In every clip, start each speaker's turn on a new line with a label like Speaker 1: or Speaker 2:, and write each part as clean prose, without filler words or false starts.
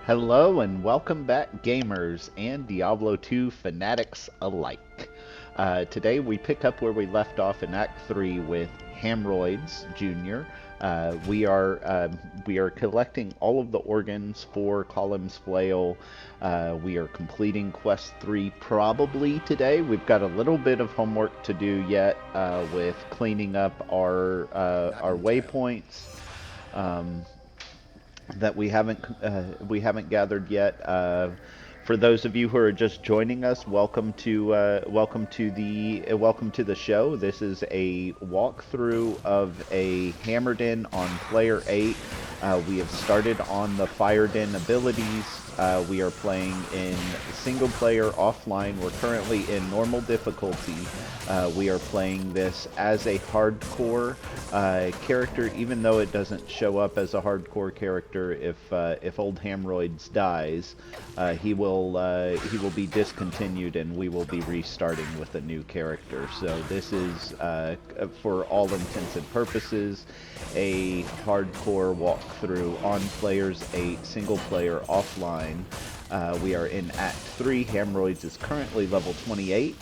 Speaker 1: Hello and welcome back, gamers and Diablo 2 fanatics alike. Today we pick up where we left off in Act 3 with Hamroids Jr. We are collecting all of the organs for Khalim's flail. We are completing Quest 3 probably today. We've got a little bit of homework to do yet with cleaning up our waypoints. That we haven't gathered yet. For those of you who are just joining us, welcome to the show. This is a walkthrough of a Hammered In on Player 8. We have started on the Fired In abilities. We are playing in single player offline. We're currently in normal difficulty. We are playing this as a hardcore character, even though it doesn't show up as a hardcore character. If Old Hamroids dies, he will be discontinued, and we will be restarting with a new character. So this is, for all intents and purposes, a hardcore walkthrough on Players 8, single player offline. We are in Act 3. Hamroids is currently level 28.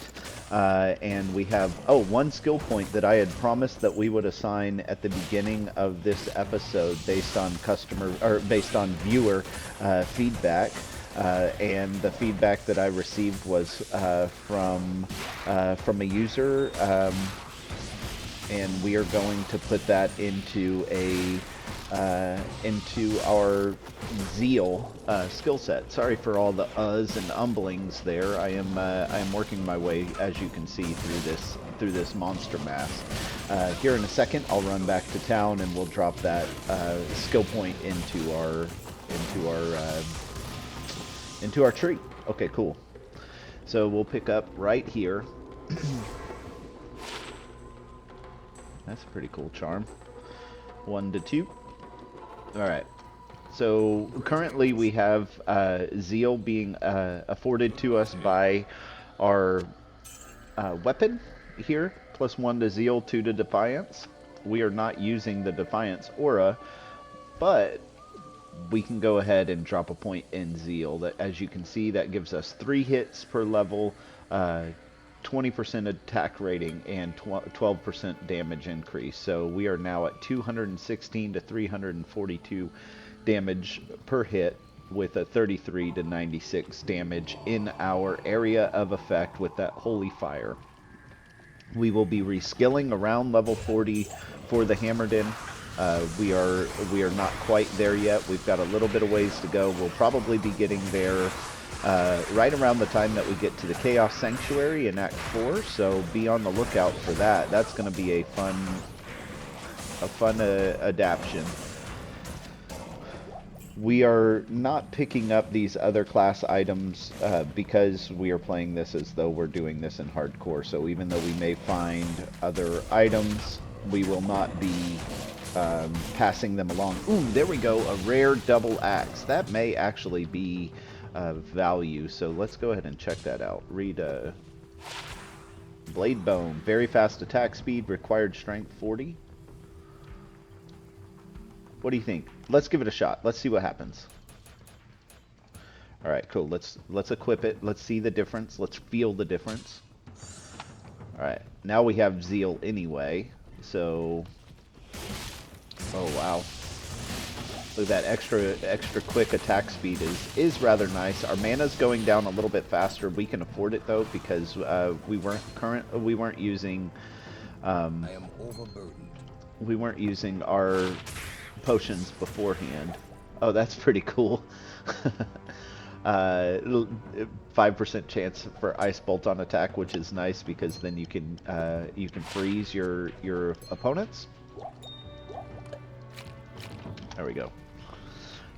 Speaker 1: And we have, one skill point that I had promised that we would assign at the beginning of this episode based on viewer feedback. And the feedback that I received was from a user, and we are going to put that into our zeal skill set. Sorry for all the uhs and umblings there. I am working my way, as you can see, through this monster mass. Here in a second, I'll run back to town and we'll drop that skill point into our tree. Okay, cool. So we'll pick up right here. That's a pretty cool charm. 1 to 2. Alright, so currently we have Zeal being afforded to us by our weapon here, +1 to Zeal, 2 to Defiance. We are not using the Defiance aura, but we can go ahead and drop a point in Zeal. That, as you can see, that gives us 3 hits per level, 20% attack rating, and 12% damage increase. So we are now at 216 to 342 damage per hit, with a 33 to 96 damage in our area of effect with that Holy Fire. We will be reskilling around level 40 for the Hammered In. We are not quite there yet. We've got a little bit of ways to go. We'll probably be getting there right around the time that we get to the Chaos Sanctuary in Act 4, so be on the lookout for that. That's going to be a fun adaptation. We are not picking up these other class items because we are playing this as though we're doing this in hardcore, so even though we may find other items, we will not be passing them along. Ooh, there we go, a rare double axe. That may actually be value, so let's go ahead and check that out. Read Blade Bone, very fast attack speed, required strength 40. What do you think? Let's give it a shot. Let's see what happens. Alright, cool. Let's equip it. Let's see the difference. Let's feel the difference. Alright, now we have Zeal anyway, so... Oh, wow. Look at that extra quick attack speed is rather nice. Our mana's going down a little bit faster. We can afford it though, because we weren't using
Speaker 2: I am overburdened.
Speaker 1: We weren't using our potions beforehand. Oh, that's pretty cool. 5% chance for Ice Bolt on attack, which is nice because then you can freeze your opponents. There we go.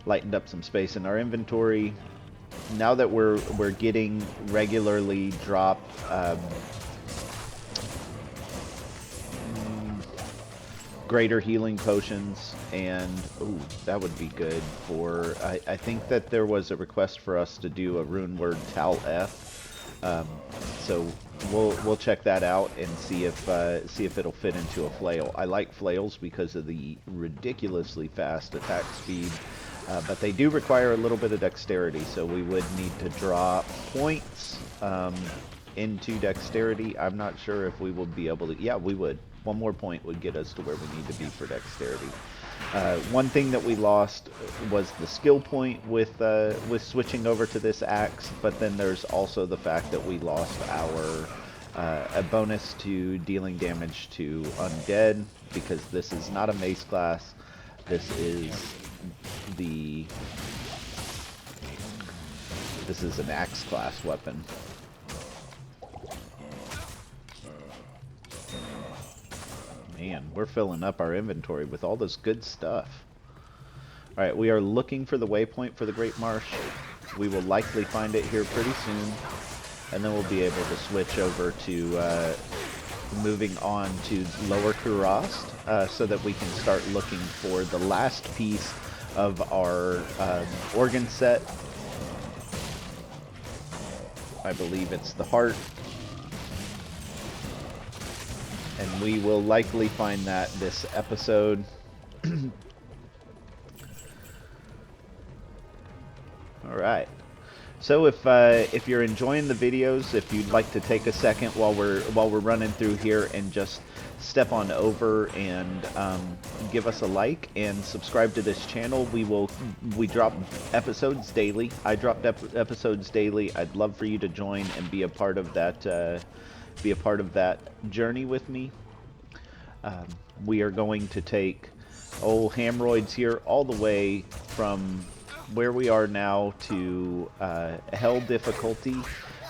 Speaker 1: Lightened up some space in our inventory. Now that we're getting regularly drop greater healing potions, and ooh, that would be good for. I think that there was a request for us to do a rune word Tal F. So we'll check that out and see if it'll fit into a flail. I like flails because of the ridiculously fast attack speed But they do require a little bit of dexterity, so we would need to draw points into dexterity. I'm not sure if we will be able to... Yeah, we would. One more point would get us to where we need to be for dexterity. One thing that we lost was the skill point with switching over to this axe, but then there's also the fact that we lost our a bonus to dealing damage to undead, because this is not a mace class. This is an axe class weapon. Man, we're filling up our inventory with all this good stuff. Alright, we are looking for the waypoint for the Great Marsh. We will likely find it here pretty soon. And then we'll be able to switch over to moving on to Lower Kurast, so that we can start looking for the last piece of our organ set. I believe it's the heart. And we will likely find that this episode. Alright. So if you're enjoying the videos, if you'd like to take a second while we're running through here and just step on over and give us a like and subscribe to this channel. We drop episodes daily. I drop episodes daily. I'd love for you to join and be a part of that journey with me. We are going to take old Hamroids here all the way from where we are now to hell difficulty,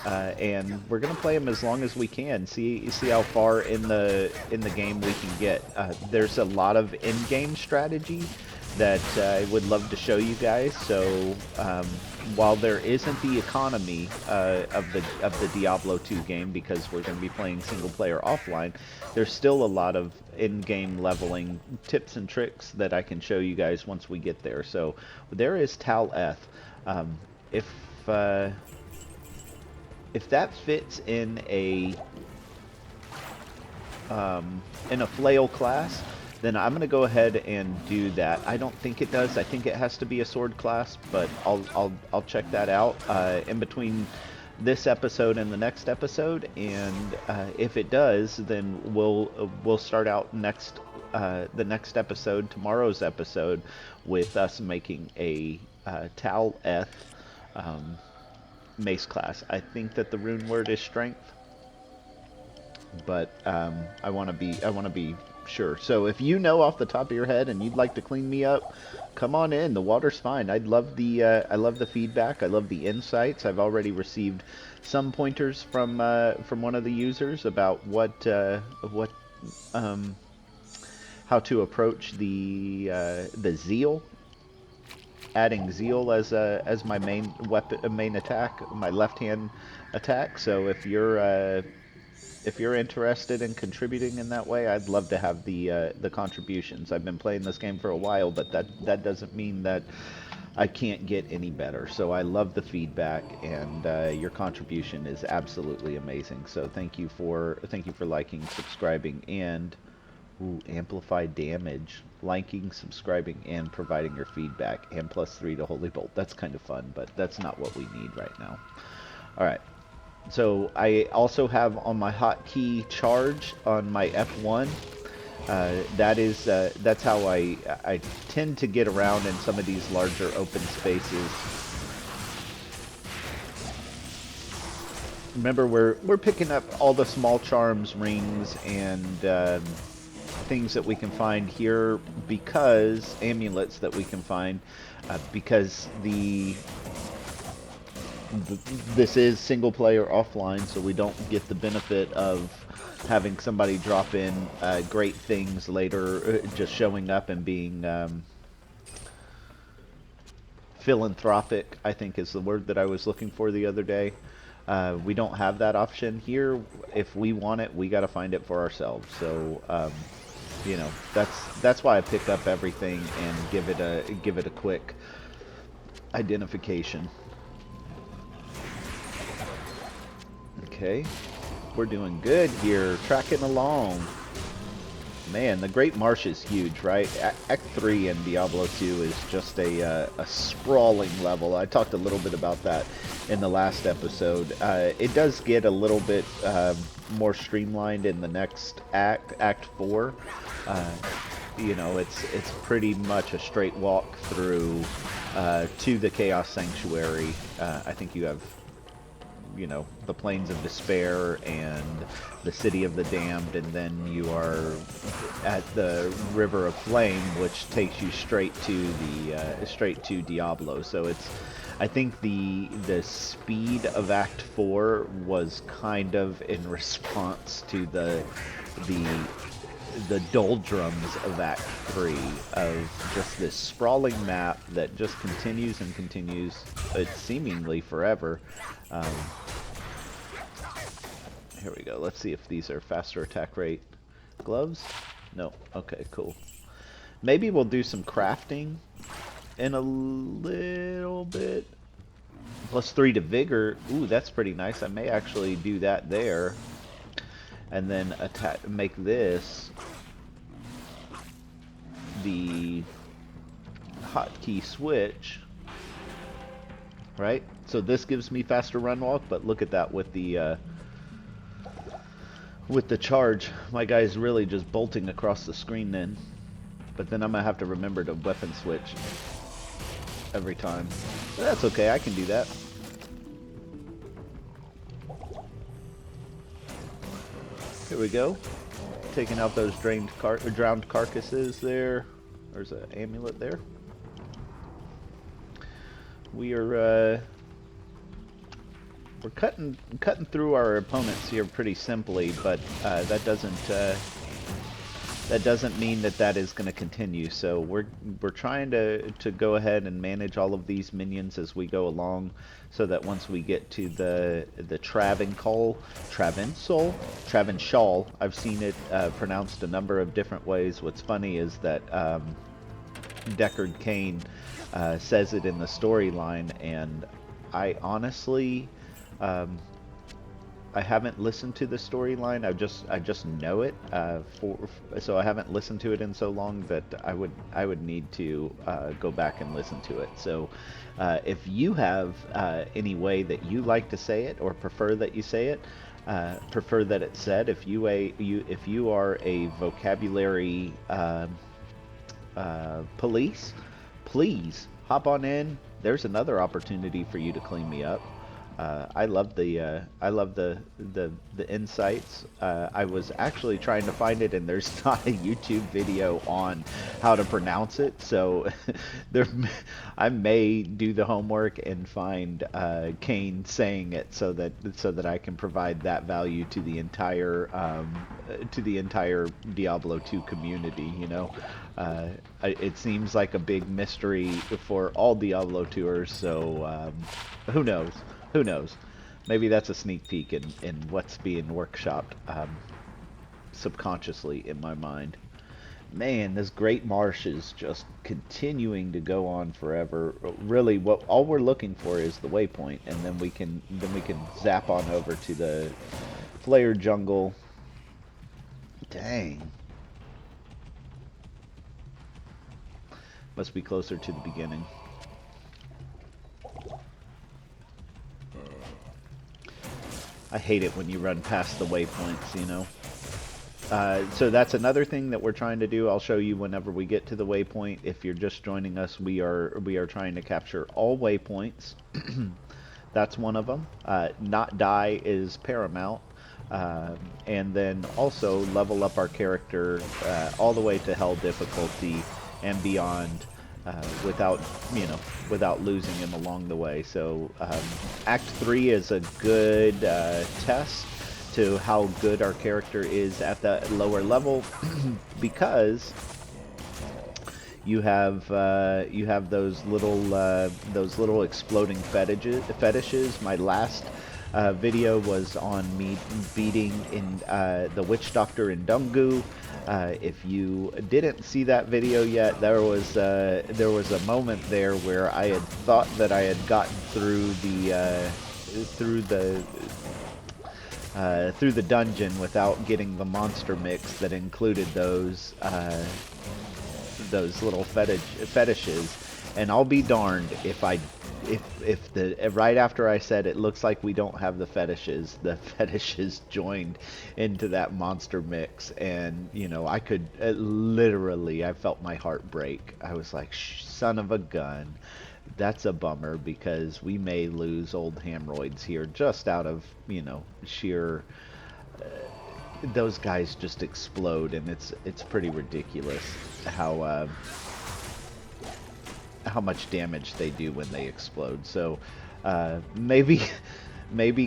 Speaker 1: and we're gonna play them as long as we can. See how far in the game we can get. There's a lot of in-game strategy that I would love to show you guys. So while there isn't the economy of the Diablo 2 game, because we're going to be playing single player offline, there's still a lot of in-game leveling tips and tricks that I can show you guys once we get there. So there is Tal Eth. If that fits in a flail class, then I'm going to go ahead and do that. I don't think it does. I think it has to be a sword class, but I'll check that out in between this episode and the next episode. And if it does, then we'll start out the next episode, tomorrow's episode, with us making a Tal Eth mace class. I think that the rune word is strength, but I want to be sure. So if you know off the top of your head and you'd like to clean me up, come on in. The water's fine. I love the feedback. I love the insights. I've already received some pointers from one of the users about how to approach the zeal. Adding zeal as my main weapon, main attack, my left hand attack. So if you're interested in contributing in that way, I'd love to have the contributions. I've been playing this game for a while, but that doesn't mean that I can't get any better. So I love the feedback, and your contribution is absolutely amazing. So thank you for liking, subscribing, and amplify damage, liking, subscribing, and providing your feedback, and +3 to Holy Bolt. That's kind of fun, but that's not what we need right now. All right. So I also have on my hotkey charge on my F1. That's how I tend to get around in some of these larger open spaces. Remember, we're picking up all the small charms, rings, and things that we can find here, because amulets that we can find, because this is single player offline, so we don't get the benefit of having somebody drop in great things later, just showing up and being philanthropic, I think is the word that I was looking for the other day. We don't have that option here. If we want it, we got to find it for ourselves. So you know, that's why I pick up everything and give it a quick identification. Okay, we're doing good here, tracking along. Man, the Great Marsh is huge, right? Act 3 in Diablo 2 is just a sprawling level. I talked a little bit about that in the last episode. It does get a little bit more streamlined in the next act, Act 4. You know, it's pretty much a straight walk through to the Chaos Sanctuary. I think you have, you know, the Plains of Despair and the City of the Damned, and then you are at the River of Flame, which takes you straight to Diablo. So it's, I think the speed of Act 4 was kind of in response to the doldrums of Act 3, of just this sprawling map that just continues and continues, seemingly forever. Here we go. Let's see if these are faster attack rate gloves. No. Okay, cool. Maybe we'll do some crafting in a little bit. +3 to vigor. Ooh, that's pretty nice. I may actually do that there. And then make this the hotkey switch, right? So this gives me faster run walk, but look at that with the charge. My guy's really just bolting across the screen then. But then I'm gonna have to remember to weapon switch every time. But that's okay, I can do that. Here we go. Taking out those drowned carcasses there. There's an amulet there. We are we're cutting through our opponents here pretty simply, but that doesn't mean that is going to continue. So we're trying to go ahead and manage all of these minions as we go along, so that once we get to the Travinshal, I've seen it pronounced a number of different ways. What's funny is that Deckard Cain says it in the storyline, and I honestly I haven't listened to the storyline. I just know it. So I haven't listened to it in so long that I would need to go back and listen to it. So if you have any way that you like to say it, or prefer that you say it, prefer that it's said, if you are a vocabulary police, please hop on in. There's another opportunity for you to clean me up. I love the insights. I was actually trying to find it, and there's not a YouTube video on how to pronounce it. So I may do the homework and find Kane saying it, so that I can provide that value to the entire Diablo 2 community. You know, it seems like a big mystery for all Diablo 2ers. So who knows? Who knows? Maybe that's a sneak peek in what's being workshopped subconsciously in my mind. Man, this Great Marsh is just continuing to go on forever. Really, all we're looking for is the waypoint, and then we can zap on over to the Flare Jungle. Dang. Must be closer to the beginning. I hate it when you run past the waypoints, you know. So that's another thing that we're trying to do. I'll show you whenever we get to the waypoint. If you're just joining us, we are trying to capture all waypoints. That's one of them. Not die is paramount. And then also level up our character all the way to hell difficulty and beyond. Without losing him along the way. So Act 3 is a good test to how good our character is at that lower level, because you have those little exploding fetishes. My last video was on me beating in the Witch Doctor in Dungu. If you didn't see that video yet, there was a moment there where I had thought that I had gotten through the through the dungeon without getting the monster mix that included those little fetishes. And I'll be darned if right after I said it looks like we don't have the fetishes joined into that monster mix, and you know, I could literally, I felt my heart break. I was like, son of a gun. That's a bummer, because we may lose old Hamroids here just out of, you know, sheer those guys just explode, and it's pretty ridiculous how much damage they do when they explode. So maybe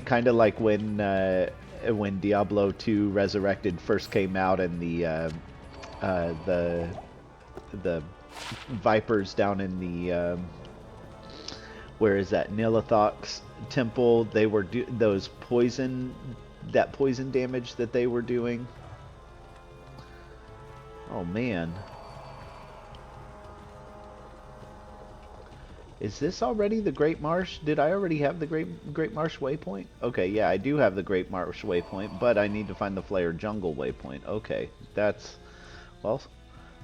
Speaker 1: kind of like when Diablo 2 Resurrected first came out, and the Vipers down in the where is that, Nilithok's temple, they were those poison damage that they were doing. Oh man. Is this already the Great Marsh? Did I already have the Great Marsh waypoint? Okay, yeah, I do have the Great Marsh waypoint, but I need to find the Flare Jungle waypoint. Okay, that's, well,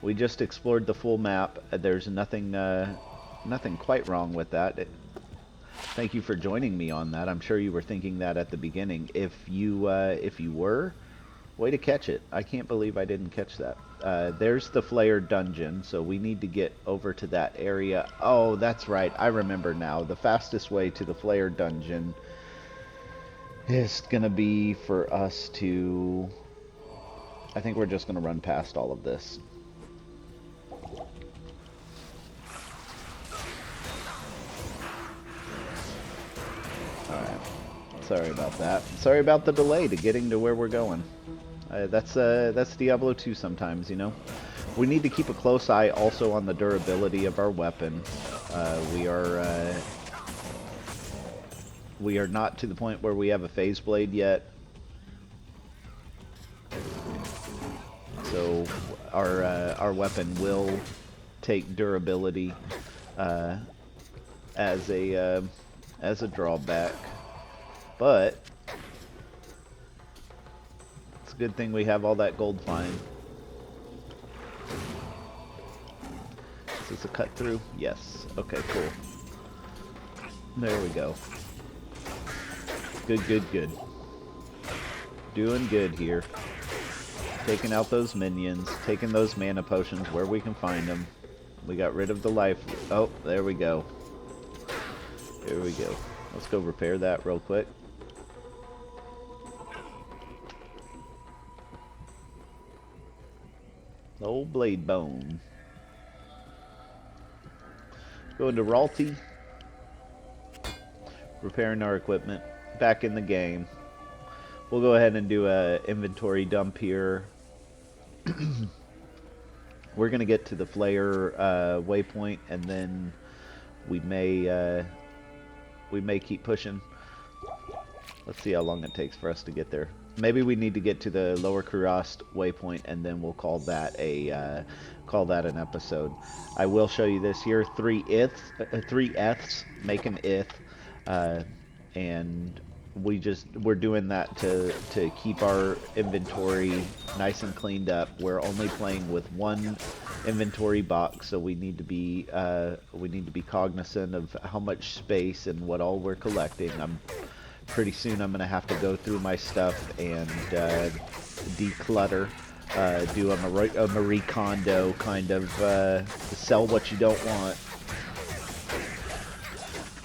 Speaker 1: we just explored the full map. There's nothing quite wrong with that. Thank you for joining me on that. I'm sure you were thinking that at the beginning. If you were, way to catch it. I can't believe I didn't catch that. There's the Flare dungeon, so we need to get over to that area. Oh, that's right. I remember now. The fastest way to the Flare dungeon is gonna be for us to... I think we're just gonna run past all of this. Alright. Sorry about that. Sorry about the delay to getting to where we're going. That's Diablo 2 sometimes, you know. We need to keep a close eye also on the durability of our weapon. We are not to the point where we have a phase blade yet. So our weapon will take durability as a drawback, but it's a good thing we have all that gold find. Is this a cut through? Yes. Okay, cool. There we go. Good. Doing good here. Taking out those minions, taking those mana potions where we can find them. We got rid of the life. Oh, there we go. Here we go. Let's go repair that real quick. Old blade bone. Go into Ralty. Repairing our equipment. Back in the game. We'll go ahead and do a inventory dump here. We're gonna get to the Flare waypoint, and then we may keep pushing. Let's see how long it takes for us to get there. Maybe we need to get to the Lower Kurast waypoint, and then we'll call that an episode. I will show you this here: 3 Fs make an ith, and we're doing that to keep our inventory nice and cleaned up. We're only playing with one inventory box, so we need to be cognizant of how much space and what all we're collecting. Pretty soon I'm gonna have to go through my stuff and declutter, do a Marie Kondo kind of sell what you don't want.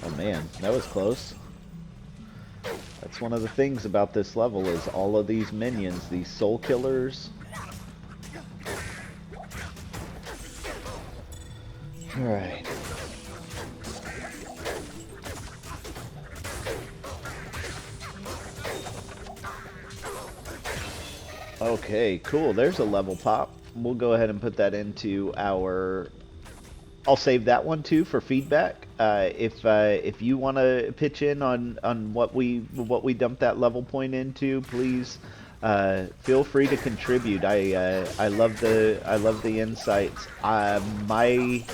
Speaker 1: Oh man, that was close. That's one of the things about this level, is all of these minions, these soul killers. Alright. Okay, cool. There's a level pop. We'll go ahead and put that into our... I'll save that one too for feedback. If you want to pitch in on what we dumped that level point into, please feel free to contribute. I love the insights. My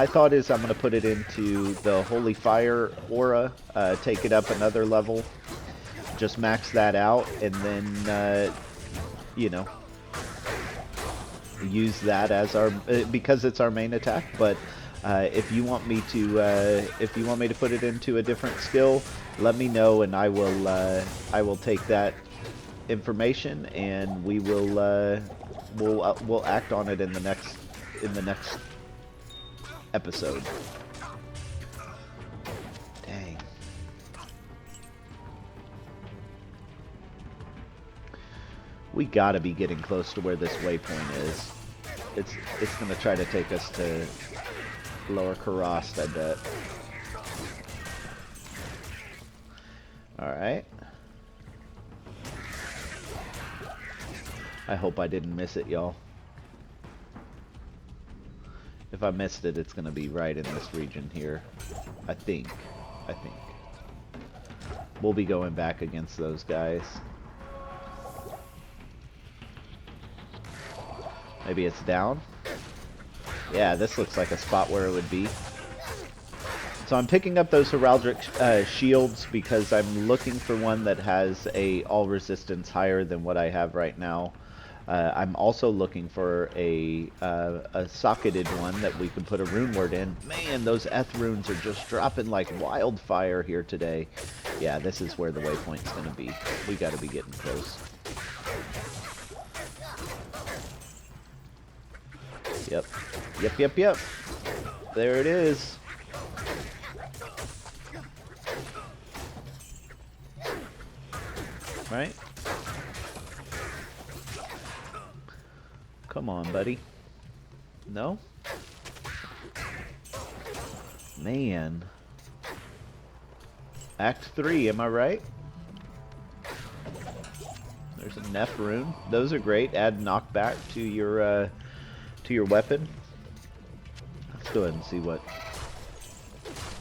Speaker 1: thought is I'm going to put it into the Holy Fire aura, take it up another level. just max that out, and then you know, use that as our because it's our main attack. But if you want me to put it into a different skill, let me know, and I will take that information, and we will we'll act on it in the next episode. Dang. We gotta be getting close to where this waypoint is. It's gonna try to take us to Lower Kurast, I bet. Alright. I hope I didn't miss it, y'all. If I missed it, it's gonna be right in this region here. I think. We'll be going back against those guys. Maybe it's down? Yeah, this looks like a spot where it would be. So I'm picking up those heraldic shields because I'm looking for one that has a all resistance higher than what I have right now. I'm also looking for a socketed one that we can put a rune word in. Man, those Eth runes are just dropping like wildfire here today. Yeah, this is where the waypoint's gonna be. We gotta be getting close. Yep. There it is. Right? Come on, buddy. No? Man. Act 3, am I right? There's a Neph rune. Those are great. Add knockback to your weapon. Let's go ahead and see what...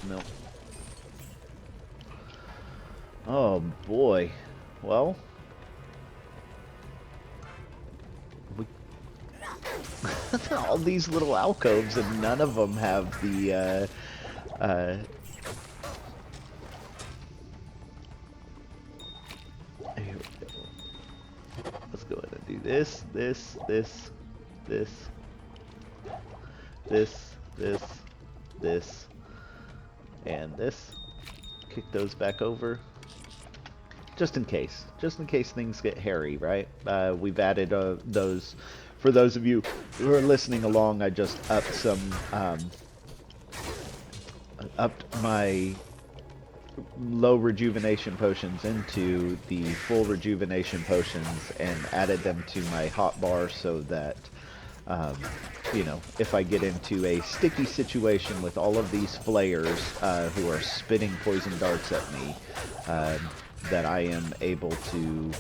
Speaker 1: Nope. Oh boy. Well... all these little alcoves, and none of them have the here we go. Let's go ahead and do this, and this. Kick those back over. Just in case things get hairy, right? We've added those. For those of you who are listening along, I just upped my low rejuvenation potions into the full rejuvenation potions and added them to my hotbar so that, you know, if I get into a sticky situation with all of these flayers who are spitting poison darts at me, that I am able to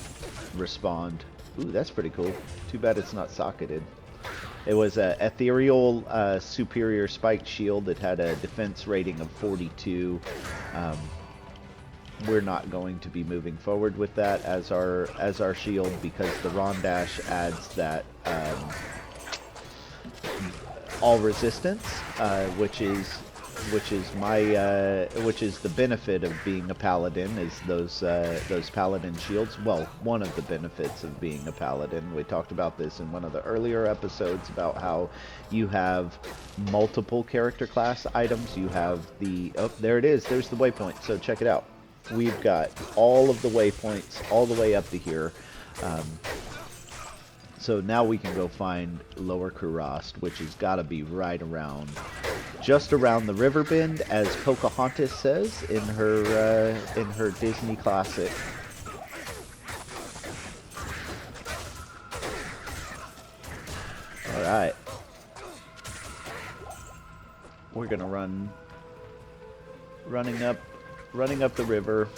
Speaker 1: respond. Ooh, that's pretty cool. Too bad it's not socketed. It was a ethereal superior spiked shield. It had a defense rating of 42. We're not going to be moving forward with that as our shield because the Rondash adds that all resistance, which is the benefit of being a paladin, is those paladin shields. Well, one of the benefits of being a paladin. We talked about this in one of the earlier episodes about how you have multiple character class items. You have the, oh, there it is. There's the waypoint. So check it out. We've got all of the waypoints all the way up to here. So now we can go find Lower Kurast, which has got to be right around, just around the river bend, as Pocahontas says in her Disney classic. All right, we're gonna running up the river.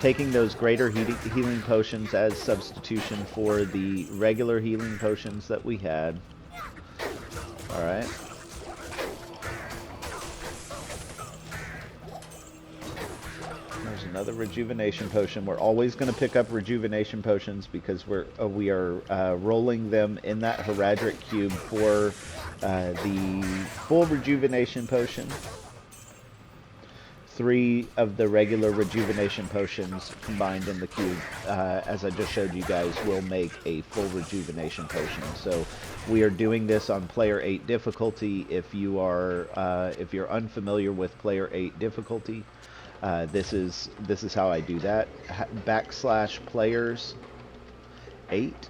Speaker 1: Taking those greater healing potions as substitution for the regular healing potions that we had. Alright. There's another rejuvenation potion. We're always going to pick up rejuvenation potions because we are rolling them in that heraldic cube for the full rejuvenation potion. 3 of the regular rejuvenation potions combined in the cube, as I just showed you guys, will make a full rejuvenation potion. So we are doing this on player 8 difficulty. If you are if you're unfamiliar with player 8 difficulty, this is how I do that. /players 8.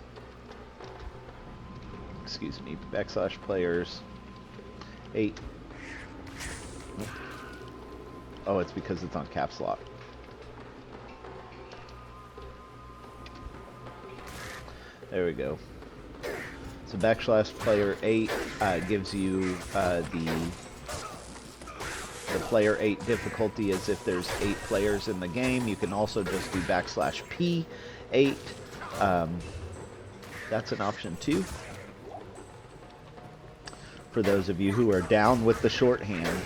Speaker 1: Excuse me. /players 8. Oh, it's because it's on caps lock. There we go. So /player 8 gives you the player 8 difficulty as if there's 8 players in the game. You can also just do /P8. That's an option too. For those of you who are down with the shorthand.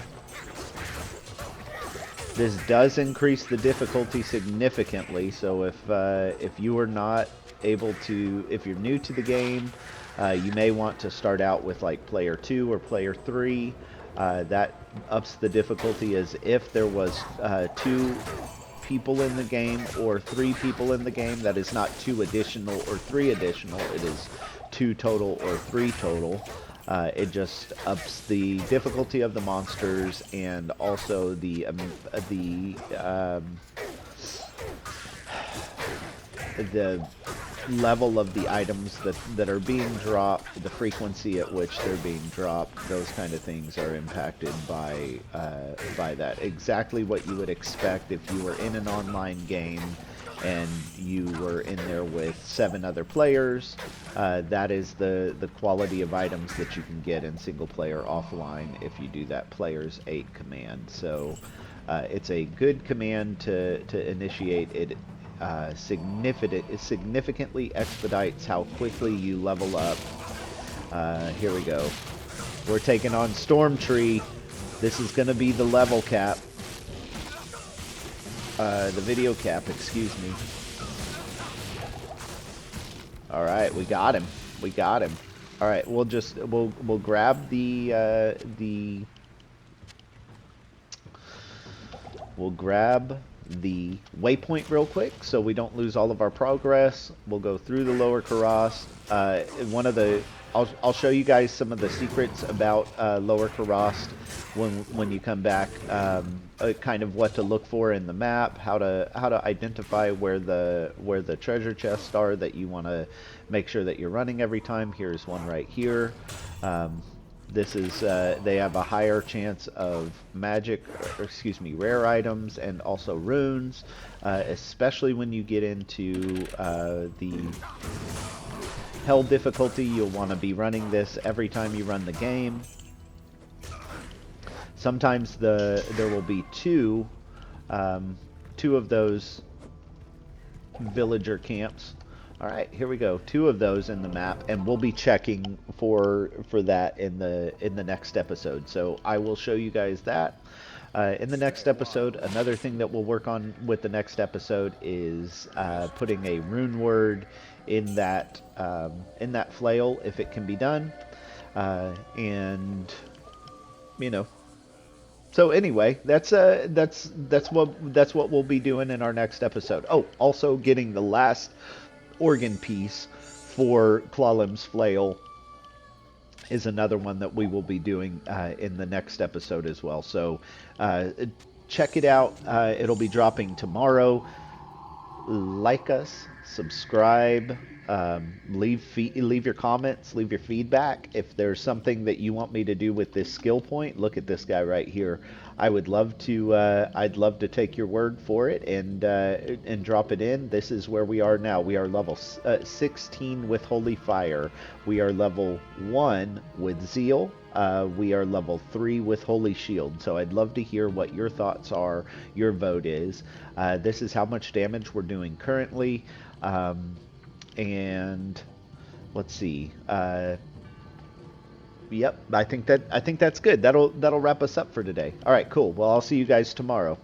Speaker 1: This does increase the difficulty significantly, so if you are not able to, if you're new to the game, you may want to start out with like player 2 or player 3. That ups the difficulty as if there was 2 people in the game or 3 people in the game. That is not 2 additional or 3 additional, it is 2 total or 3 total. It just ups the difficulty of the monsters and also the level of the items that are being dropped, the frequency at which they're being dropped. Those kind of things are impacted by that. Exactly what you would expect if you were in an online game and you were in there with 7 other players. That is the quality of items that you can get in single player offline if you do that players 8 command. So it's a good command to initiate. It significantly expedites how quickly you level up. Here we go. We're taking on Stormtree. This is going to be the level cap. The video cap, excuse me. Alright, we got him. We got him. Alright, we'll grab we'll grab the waypoint real quick so we don't lose all of our progress. We'll go through the Lower Kurast. I'll show you guys some of the secrets about Lower Kurast when you come back. Kind of what to look for in the map, how to identify where the treasure chests are that you want to make sure that you're running every time. Here's one right here. This is they have a higher chance of magic, or excuse me, rare items and also runes, especially when you get into the hell difficulty. You'll want to be running this every time you run the game. Sometimes there will be two of those villager camps. All right, here we go. 2 of those in the map, and we'll be checking for that in the next episode. So I will show you guys that in the next episode. Another thing that we'll work on with the next episode is putting a rune word in that flail if it can be done, and you know. So anyway, that's what we'll be doing in our next episode. Oh, also getting the last organ piece for Khalim's flail is another one that we will be doing in the next episode as well. So check it out. It'll be dropping tomorrow. Like us, subscribe, leave your comments, leave your feedback. If there's something that you want me to do with this skill point, look at this guy right here. I would love to. I'd love to take your word for it and drop it in. This is where we are now. We are level 16 with Holy Fire. We are level 1 with Zeal. We are level 3 with Holy Shield. So I'd love to hear what your thoughts are, your vote is. This is how much damage we're doing currently. And let's see. Yep, I think that's good. That'll wrap us up for today. All right, cool. Well, I'll see you guys tomorrow.